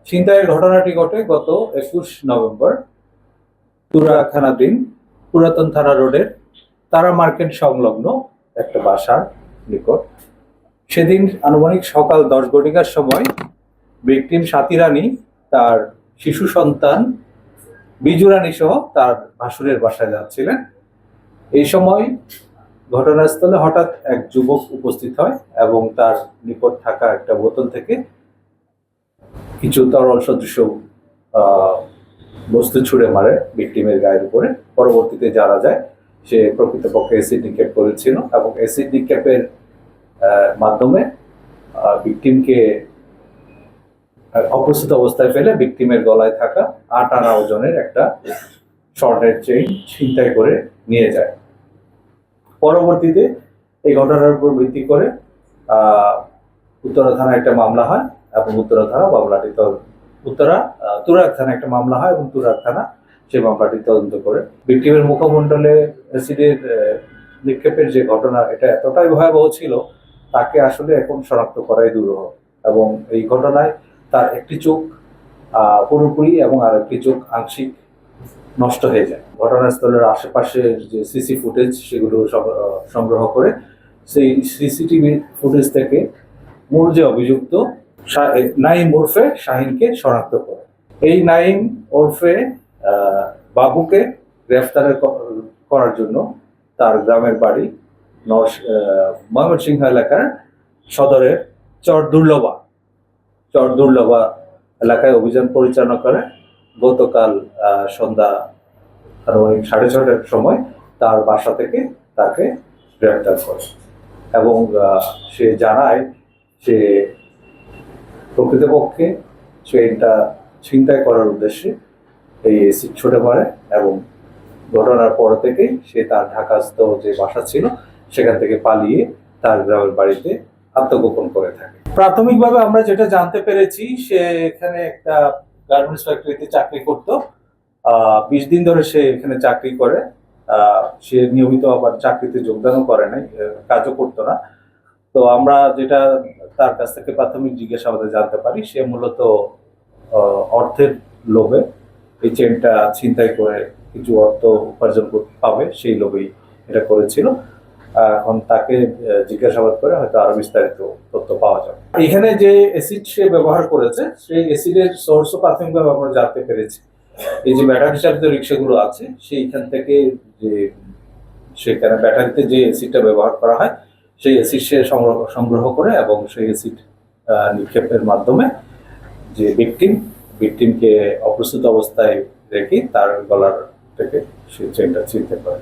ছিনতাইয়ের ঘটনাটি ঘটে গত 21 নভেম্বর তুরা থানাধীন পুরাতন থানা রোডের তারা মার্কেট সংলগ্ন একটা বাসার নিকট। সেদিন আনুমানিক সকাল 10 ঘটিকার সময় ভিকটিম স্বাতী রানী তার শিশু সন্তান বিজু রানী সহ তার ভাসুরের বাসায় যাচ্ছিলেন। এই সময় ঘটনাস্থলে হঠাৎ এক যুবক উপস্থিত হয় এবং তার নিকট থাকা একটা বোতল থেকে কিছু তরল সদৃশ বস্তু ছুঁড়ে মারে ভিকটিমের গায়ের উপরে। পরবর্তীতে জানা যায় সে প্রকৃতপক্ষে অ্যাসিড নিক্ষেপ করেছিল এবং অ্যাসিড নিক্ষেপের মাধ্যমে ভিকটিমকে অপ্রস্তুত অবস্থায় ফেলে ভিকটিমের গলায় থাকা 8 আনা ওজনের একটা স্বর্ণের চেইন ছিনতাই করে নিয়ে যায়। পরবর্তীতে এই ঘটনার উপর ভিত্তি করে উত্তরা থানায় একটা মামলা হয় এবং উত্তরা থানা মামলাটি তুরাগ থানায় একটা মামলা হয় এবং তুরাগ থানা সেই মামলাটি তদন্ত করে। ভিকটিমের মুখমণ্ডলে অ্যাসিডের নিক্ষেপের যে ঘটনা, এটা এতটাই ভয়াবহ ছিল তাকে আসলে এখন শনাক্ত করাই দুরূহ এবং এই ঘটনায় তার একটি চোখ পুরোপুরি এবং আর একটি চোখ আংশিক নষ্ট হয়ে যায়। ঘটনাস্থলের আশেপাশের যে সিসি ফুটেজ সেগুলো সংগ্রহ করে সেই সিসিটিভি ফুটেজ থেকে মূল যে অভিযুক্ত নাইম ওরফে শাহিনকে শনাক্ত করে। এই নাইম ওরফে বাবুকে গ্রেফতার করার জন্য তার গ্রামের বাড়ি ময়মনসিংহ এলাকার সদরের চর দুর্লভা এলাকায় অভিযান পরিচালনা করে। গতকাল সন্ধ্যা 6:30টার সময় তার বাসা থেকে তাকে গ্রেফতার করে এবং সে জানায় সে প্রকৃতপক্ষে ট্রেনটা ছিনতাই করার উদ্দেশ্যে এই অ্যাসিড ছুঁড়ে মারে এবং ঘটনার পর থেকে সে তার ঢাকাস্থ যে বাসা ছিল সেখান থেকে পালিয়ে তার গ্রামের বাড়িতে আত্মগোপন করে থাকে। প্রাথমিকভাবে আমরা যেটা জানতে পেরেছি, সে এখানে একটা গার্মেন্টস ফ্যাক্টরিতে চাকরি করত। 20 দিন ধরে সে এখানে চাকরি করে। সে নিয়মিত আবার চাকরিতে যোগদানও করে নাই, কাজও করতো না। তো আমরা যেটা তার কাছ থেকে প্রাথমিক জিজ্ঞাসাবাদে জানতে পারি, সে মূলত অর্থের লোভে এই চেনটা ছিনতাই করে কিছু অর্থ উপার্জন পাবে সেই লোভেই এটা করেছিল। এখন তাকে জিজ্ঞাসাবাদ করে হয়তো আরো বিস্তারিত তথ্য পাওয়া যাবে। এখানে যে অ্যাসিড সে ব্যবহার করেছে সেই অ্যাসিডের সোর্সও প্রাথমিকভাবে আমরা জানতে পেরেছি। এই যে ব্যাটারি চালিত রিক্সাগুলো আছে সেইখান থেকে যে সেখানে ব্যাটারিতে যে অ্যাসিডটা ব্যবহার করা হয় সেই অ্যাসিড সে সংগ্রহ করে এবং সেই অ্যাসিড নিক্ষেপের মাধ্যমে যে ভিকটিমকে অপ্রস্তুত অবস্থায় রেখে তার গলার থেকে সে চেনটা ছিনতে পারে।